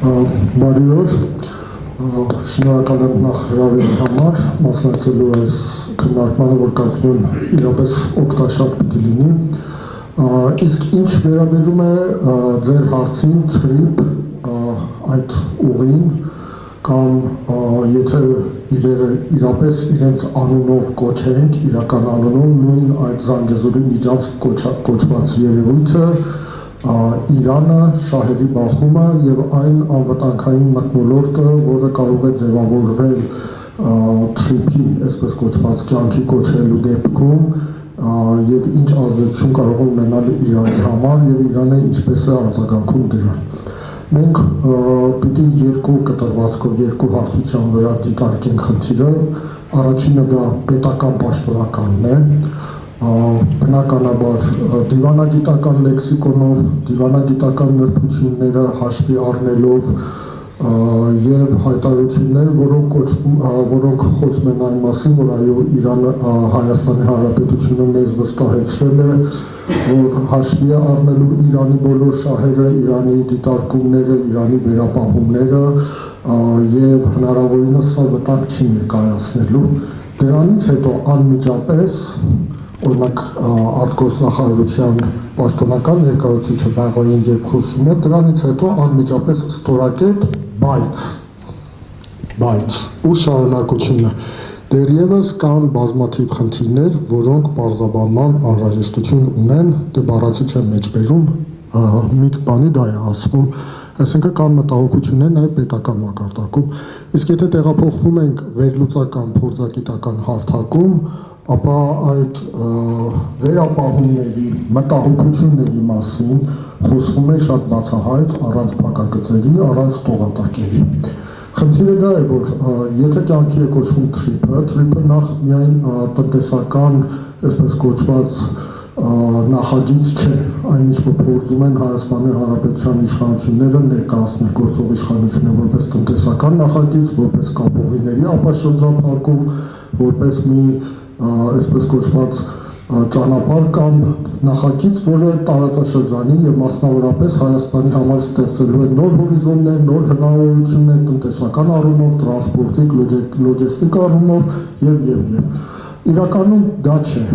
Բարի օր, շնորհակալ եմ նախ հրավերի համար, մասնակցելու այս քննարկմանը, որ կարծում եմ իրապես օգտաշատ պիտի լինի, իսկ ինչ վերաբերում է ձեր հարցին, թրիփ այդ ուղին, կամ եթե իրերը իրապես իրենց անունով կոչենք, իրական անունով նույն այդ Զանգեզուրի միջանցք կոչված երևույթը, Իրանը, շահերի բախումը և այն անվտանգային մթնոլորտը, որը կարող է ձևավորվել թրիփի, այսպես կոչված կյանքի կոչելու դեպքում և ինչ ազդեցություն կարող է ունենալ Իրանի համար և Իրանը ինչպես է արձագանքում դրան։ Մենք պիտի երկու կտրվածքով, երկու հարթության վրա դիտարկենք խնդիրը, առաջինը դա պետական պաշտոնականն է, բնականաբար դիվանագիտական լեքսիկոնով, դիվանագիտական նրբությունները հաշվի առնելով և հայտարարություններ, որոնք խոսում են այն մասին, որ այո Հայաստանի Հանրապետությունը մեզ վստահեցրել է, որ հաշվի է առնելու Իրանի բոլոր շահերը, Իրանի դիտարկումները, Իրանի վերապահումները և հնարավորինս սա վտանգ չի ներկայացնելու։ Դրանից հետո անմիջապես օրինակ արտգործնախարարության պաշտոնական ներկայացուցիչը Բաղային երբ խոսում է, դրանից հետո անմիջապես ստորակետ բայց ու շարունակությունը դեռևս կան բազմաթիվ խնդիրներ, որոնք պարզաբանման անհրաժեշտություն ունեն, դե բառացի չեմ մեջբերում, միտք բանի դա է ասվում, այսինքն կան մտահոգություններ նաև պետական մակարդակում, իսկ եթե տեղափոխվում ենք վերլուծական փորձագիտական հարթակում, ապա այդ վերապահումների, մտահոգությունների մասին խոսվում է շատ բացահայտ, առանց փակագծերի, առանց տողատակերի։ Խնդիրը դա է, որ եթե կյանքի է կոչվում թրիփը նախ միայն տնտեսական, այսպես կոչված նախագիծ չէ, այն ինչ որ փորձում են Հայաստանի Հանրապետության իշխանությունները ներկայացնել գործող իշխանությունը որպես տնտեսական նախագիծ, որպես կապուղիների ապաշրջափակում, որպես մի այսպես կոչված ճանապարհ կամ նախագիծ, որը տարածաշրջանի եւ մասնավորապես Հայաստանի համար ստեղծելու է նոր հորիզոններ, նոր հնարավորություններ տնտեսական առումով, տրանսպորտիկ, լոգեստիկ առումով եւ։ Իրականում դա չէ։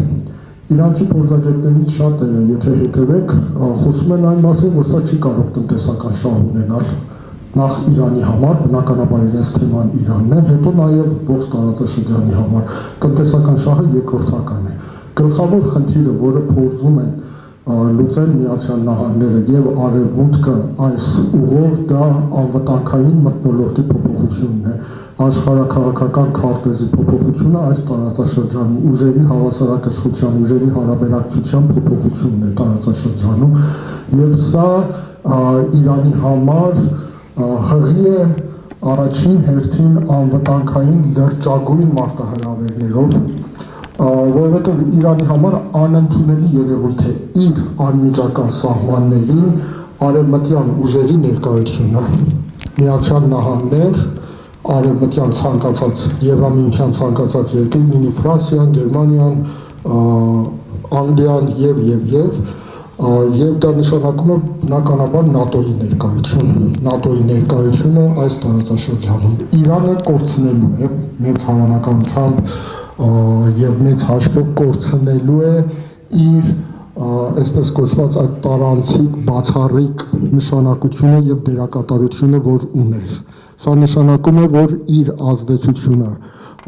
Իրանցի փորձագետներից շատերը, եթե հետևեք, խոսում են այն մասին, որ սա չի կարող տնտեսական շահ ունենալ։ Նախ Իրանի համար, բնականաբար իրենց թեման Իրանն է, հետո նաև ողջ տարածաշրջանի համար։ Տնտեսական շահը երկրորդական է։ Գլխավոր խնդիրը, որը փորձում են լուծել Միացյալ Նահանգները եւ Արևմուտքը այս ուղով, դա անվտանգային մթնոլորտի փոփոխությունն է, աշխարհաքաղաքական քարտեզի փոփոխությունը այս տարածաշրջանում, ուժերի հավասարակշռության, ուժերի հարաբերակցության փոփոխությունն է տարածաշրջանում, եւ սա Իրանի համար հղի է առաջին հերթին անվտանգային լրջագույն մարտահրավերներով, որովհետև Իրանի համար անընդունելի երևույթ է իր անմիջական սահմաններին արևմտյան ուժերի ներկայությունը, Միացյալ Նահանգներ, արևմտյան ցանկացած Եվրամիության ցանկացած երկիր, լինի Ֆրանսիան, Գերմանիան, Անգլիան եւ դա նշանակում է բնականաբար ՆԱՏՕ-ի ներկայությունը այս տարածաշրջանում։ Իրանը կորցնելու է մեծ հավանականությամբ եւ մեծ հաշվով կորցնելու է իր այսպես կոչված այդ տարանցիկ բացառիկ նշանակությունը եւ դերակատարությունը, որ ուներ։ Սա նշանակում է, որ իր ազդեցությունը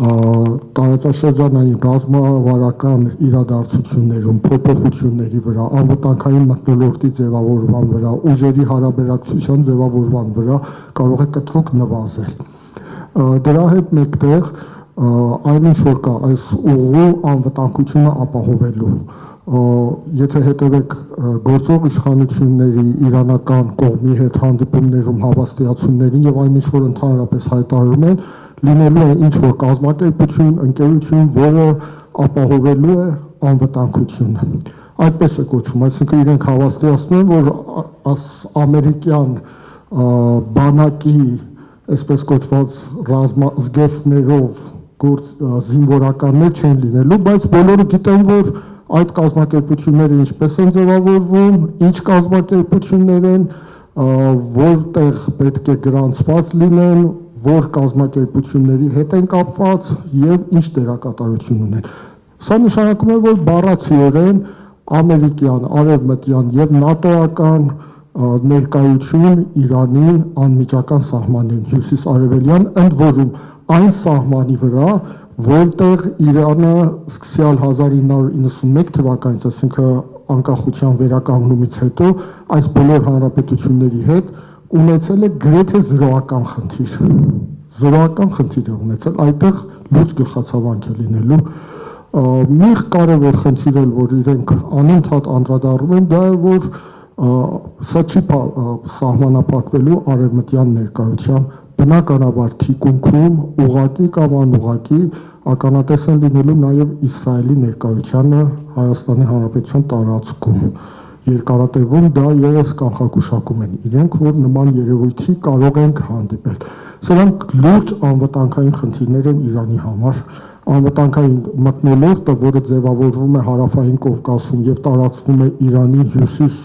տարածաշրջանային ռազմավարական իրադարձություններում, փոփոխությունների վրա, անվտանգային մթնոլորտի ձևավորման վրա, ուժերի հարաբերակցության ձևավորման վրա կարող է կտրուկ նվազել։ Դրա հետ մեկտեղ այն ինչ որ կա այս ուղու անվտանգությունը ապահովելու, եթե հետևեք գործող իշխանությունների իրանական կողմի հետ հանդիպումներում հավաստիացումներին եւ այն ինչ որ ընդհանրապես հայտարարում են, լինելու է ինչ որ կազմակերպություն, ընկերություն, որը ապահովելու է անվտանգությունը։ Այդպես է կոչվում, այսինքն իրենք հավաստիացնում են, որ ամերիկյան բանակի, այսպես կոչված ռազմազգեստներով զինվորականներ չեն լինելու, բայց բոլորը գիտեն, որ այդ կազմակերպությունները ինչպես են ձևավորվում, ինչ կազմակերպություններ են, որտեղ պետք է գրանցված լինեն, որ կազմակերպությունների հետ են կապված եւ ինչ դերակատարություն ունեն։ Սա նշանակում է, որ բառացիորեն ամերիկյան, արևմտյան եւ նատոական ներկայություն Իրանի անմիջական սահմանին հյուսիս-արևելյան, ընդ որում այն սահմանի վրա, որտեղ Իրանը սկսյալ 1991 թվականից, ասինքն անկախության վերականգնումից հետո այս բոլոր հանրապետությունների հետ ունեցել է գրեթե զրոական խնդիր։ Զրոական խնդիր է ունեցել, այդտեղ լուրջ գլխացավանք է լինելու։ Մի կարևոր խնդիր էլ, որ իրենք անընդհատ անդրադառնում են, դա է, որ սա չի սահմանափակվելու արևմտյան ներկայությամբ, բնականաբար թիկունքում ուղղակի կամ անուղղակի ականատես են լինելու նաև Իսրայելի ներկայությանը Հայաստանի Հանրապետության տարածքում։ Երկարատևում դա ևս կանխագուշակում են իրենք, որ նման երևույթի կարող ենք հանդիպել։ Սրանք լուրջ անվտանգային խնդիրներ են Իրանի համար։ Անվտանգային մթնոլորտը, որը ձևավորվում է Հարավային Կովկասում եւ տարածվում է Իրանի հյուսիս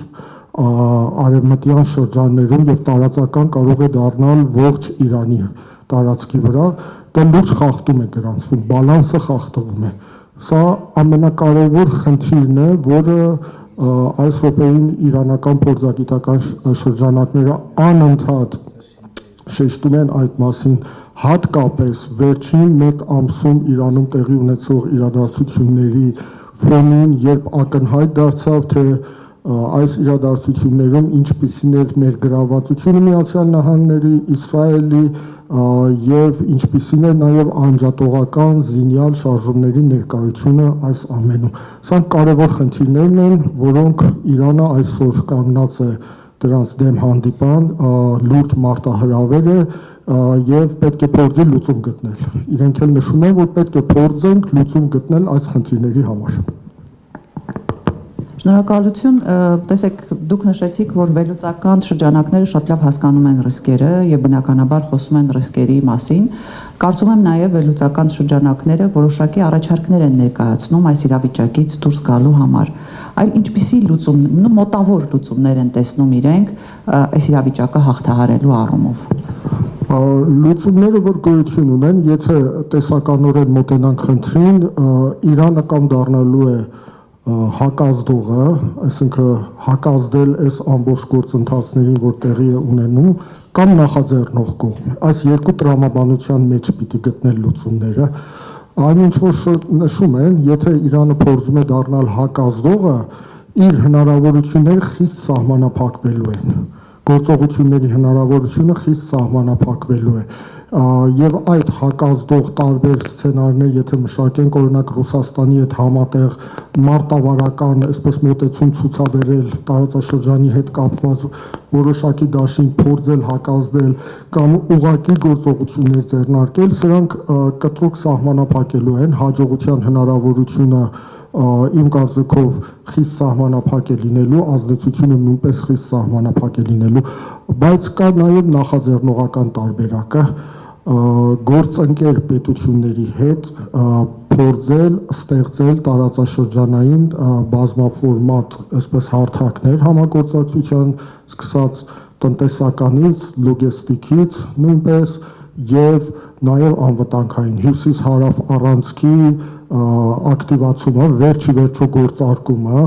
արևմտյան շրջաններում եւ տարածական կարող է դառնալ ողջ Իրանի տարածքի վրա, դա լուրջ խախտում է գրանցվում, բալանսը խախտվում է։ Սա ամենակարևոր խնդիրն է, որը այս րոպեին իրանական փորձագիտական շրջանակները անընդհատ շեշտում են այդ մասին, հատկապես վերջին մեկ ամսում Իրանում տեղի ունեցող իրադարձությունների ֆոնին, երբ ակնհայտ դարձավ, թե այս իրադարձություններում ինչպիսին էր ներգրավվածությունը Միացյալ Նահանգների, Իսրայելի եւ ինչպիսին էր նաեւ անջատողական զինյալ շարժումների ներկայությունը այս ամենում։ Սա կարևոր խնդիրներն են, որոնք Իրանը այսօր կանգնած է դրանց դեմ հանդիպան, լուրջ մարտահրավեր է եւ պետք է փորձի լուծում գտնել։ Իրենք էլ նշում են, որ պետք է փորձենք լուծում գտնել այս խնդիրների համար։ Շնորհակալություն, տեսեք, դուք նշեցիք, որ վերլուծական շրջանակները շատ լավ հասկանում են ռիսկերը եւ բնականաբար խոսում են ռիսկերի մասին։ Կարծում եմ նաեւ վերլուծական շրջանակները որոշակի առաջարկներ են ներկայացնում այս իրավիճակից դուրս գալու համար։ Այլ ինչպիսի լուծում, մոտավոր լուծումներ են տեսնում իրենք այս իրավիճակը հաղթահարելու առումով։ Լուծումները, որ գոյություն ունեն, եթե տեսականորեն մոտենանք խնդրին, Իրանը կամ դառնալու է հակազդողը, այսինքն հակազդել այս ամբողջ գործընթացներին, որ տեղի է ունենում, կամ նախաձեռնող կողմ։ Այս երկու տրամաբանության մեջ պիտի գտնել լուծումները։ Այնինչ որ նշում են, եթե Իրանը փորձում է դառնալ հակազդողը, իր հնարավորությունները խիստ սահմանափակվելու են։ Գործողությունների հնարավորությունը խիստ սահմանափակվելու է։ Եվ այդ հակազդող տարբեր սցենարներ, եթե մշակենք, օրինակ Ռուսաստանի հետ համատեղ մարտավարական, այսպես մոտեցում ցուցաբերել տարածաշրջանի հետ կապված որոշակի դաշին փորձել հակազդել կամ ուղղակի գործողություններ ձեռնարկել, սրանք կտրուկ սահմանափակելու են հաջողության հնարավորությունը իմ կարծիքով խիստ սահմանափակ է լինելու, ազդեցությունը նույնպես խիստ սահմանափակ է լինելու, բայց կա նաև նախաձեռնողական տարբերակը գործընկեր պետությունների հետ փորձել ստեղծել տարածաշրջանային բազմաֆորմատ, այսպես հարթակներ համագործակցության, սկսած տնտեսականից, լոգեստիկից նույնպես եւ նաեւ անվտանգային հյուսիս-հարավ առանցքի ակտիվացումը, վերջի գործարկումը,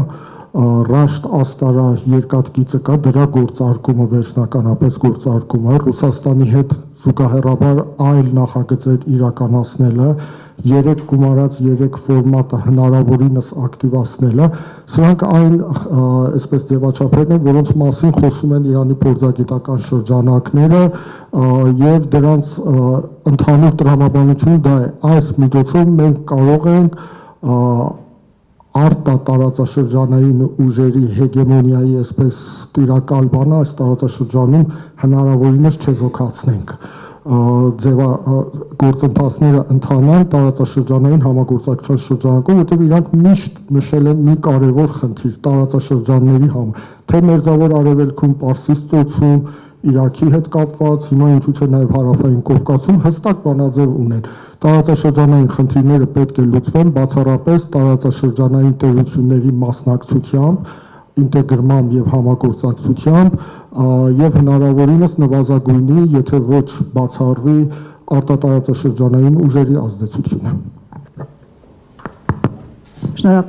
Ռաշտ Աստարա երկաթգիծը կա, դրա գործարկումը, վերջնականապես գործարկումը, Ռուսաստանի հետ զուգահեռաբար այլ նախագծեր իրականացնելը, 3 գումարած 3 ֆորմատը հնարավորինս ակտիվացնելը, սրանք այն այսպես ձևաչափերն են, որոնց մասին խոսում են Իրանի փորձագիտական շրջանակները եւ դրանց ընդհանուր տրամաբանությունը դա է, այս միջոցով մենք կարող ենք արտատարածաշրջանային ուժերի հեգեմոնիայի այսպես տիրակալ բանը այս տարածաշրջանում հնարավորինս չեզոքացնենք գործընթացները ընթանան տարածաշրջանային համագործակցության շրջանակում, որտեղ իրանք միշտ նշել են մի կարևոր խնդիր տարածաշրջանների համար, թե Մերձավոր Արևելքում, Պարսից ծոցում, Իրաքի հետ կապված, հիմա ինչու՞ չէ նաև Հարավային Կովկասում հստակ բանաձև ունեն։ Տարածաշրջանային խնդիրները պետք է լուծվեն բացառապես տարածաշրջանային տերությունների մասնակցությամբ, ինտեգրմամբ եւ համագործակցությամբ եւ հնարավորինս նվազագույնի, եթե ոչ բացառվի արտատարածաշրջանային ուժերի ազդեցությունը։ Շնորհակալ